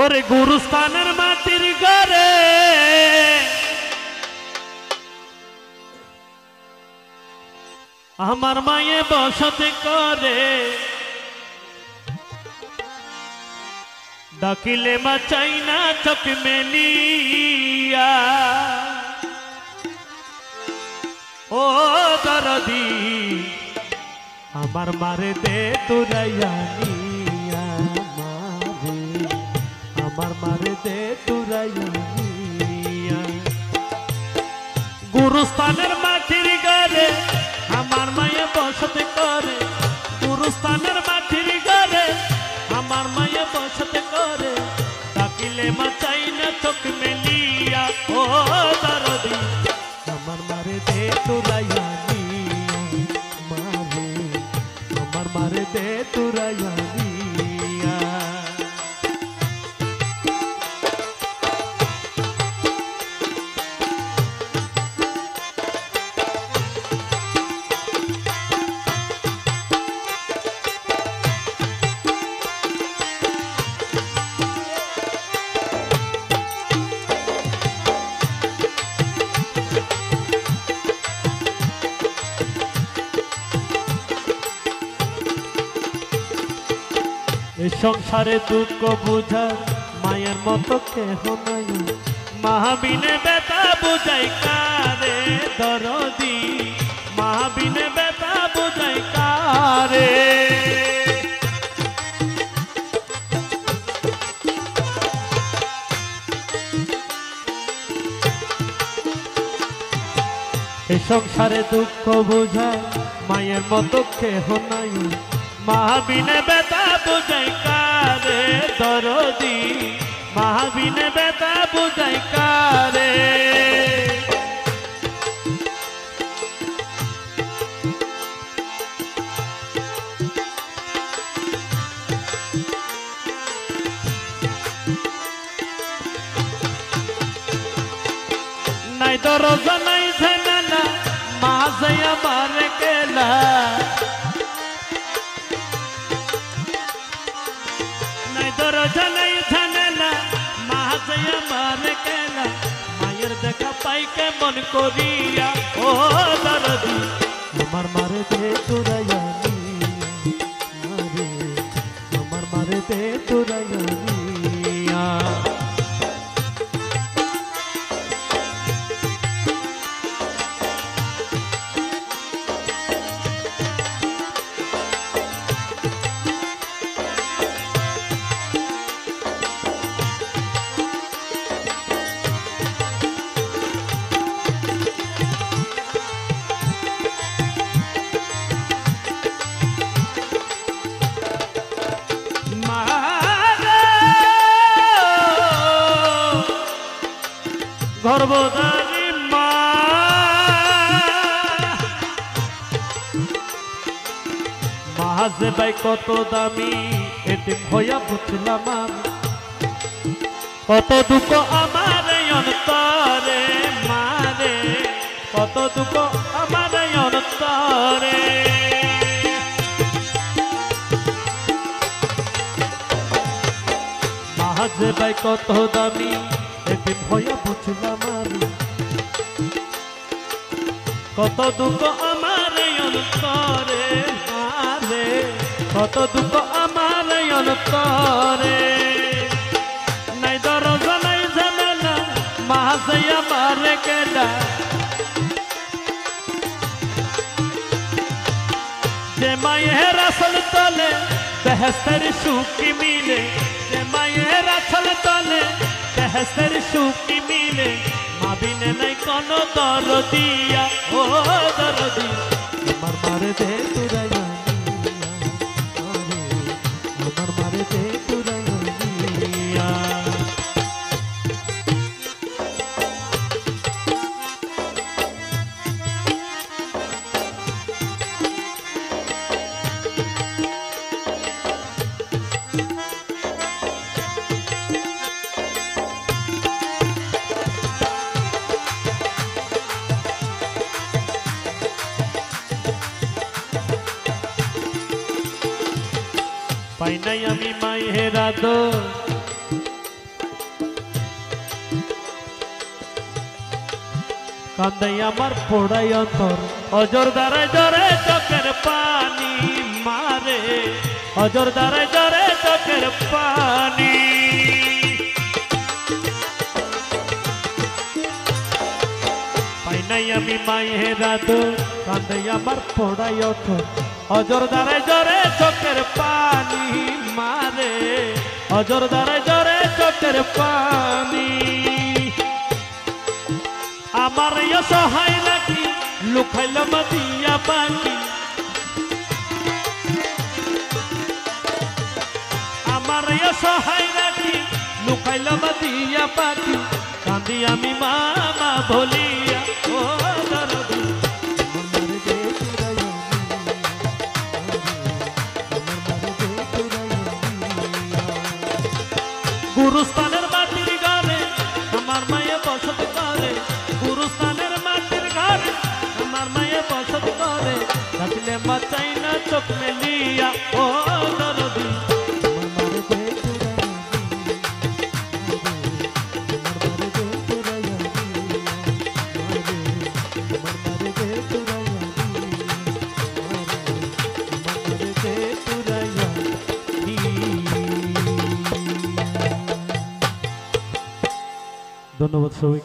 ওরে গুরুস্থানের মাটির ঘরে আমার মায়ে বসতে করে, ডাকিলে মা চাই না চোখ মেলিয়া। ও দরদি আমার মারে দে তুরাইয়া নিয়া, মারে আমার মারে দে তুরাইয়া নিয়া। গুরুস্থানের মাটির ঘরে আমার মায়ে বসতে করে, গুরুস্থানের মাটির ঘরে আমার মায়ে বসতে করে, ডাকিলে মা চাই না চোখ মেলিয়া। ও দরদি আমার মারে দে তুরাইয়া নিয়া, মারে আমার মারে দে তুরাইয়া নিয়া। এ সংসারে দুঃখ বুঝার মায়ের মতো কেহ নাই, মাহাবিনে বেতা বুঝাই কারে দরদি, মাহাবিনে বেতা বুঝাই কারে। এ সংসারে দুঃখ বুঝায় মায়ের মতো কেহ নাই, মাহাবিনে বেতা বুঝাই কারে দরদি, মাহাবিনে বেতা বুঝাই কারে। নাই দরজা নাই ঝামেলা মাঝে আমার কেলা, দরজা নাই ঝামেলা মাঝে আমার কেলা, মায়ের দেখা পাই কেমন করিয়া। ও দরদি আমার মারে দে তুরাইয়া নিয়া, মারে আমার মারে দে তুরাইয়া নিয়া। গর্ভধারী মা মাঝে ভাই কত দামি, এতিম হইয়া বুঝলাম আমি কত দুঃখ আমার অন্তরে, মারে কত দুঃখ আমার অন্তরে। মাঝে ভাই কত দামি, এতিম হইয়া বুঝলাম আমি কত দুঃখ আমার অন্তরে, মারে কত দুঃখ আমার অন্তরে। নাই দরজা নাই ঝামেলা মাঝে আমার কেডা, যে মায়ের আসল তলে বেহেস্তের সুখী মিলে, যে মায়ের আসল তলে বেহেস্তের সুখী মিলে, মাবিনে নাই কোন দরদিয়া। ও দরদি আমার মারে দে তুরাইয়া নিয়া, আমার মারে দে তুরাইয়া নিয়া। পাই নাই আমি মায়ের আদর, কান্দে আমার পোড়াই অন্তর অজর দ্বারে জরে চোখের পানি মারে অজর দ্বারে জরে চোখের পানি পাই নাই আমি মায়ের আদর কান্দে আমার পোড়াই অন্তর অজর দ্বারে জরে চোখের পানি মারে অজর দ্বারে জরে চোখের পানি আমার সহায় নাকি লুকাইলাম দিয়া পাখি আমার সহায় নাকি লুকাইলাম দিয়া পাখি কান্দি আমি মামা বলিয়া ও দরদি গুরুস্থানের মাটির ঘরে আমার মায়ে বসত করে গুরুস্থানের মাটির ঘরে আমার মায়ে বসত করে থাকলে মাচাই না চোখ মেলিয়া ও দরদি ধন্যবাদ সবাই।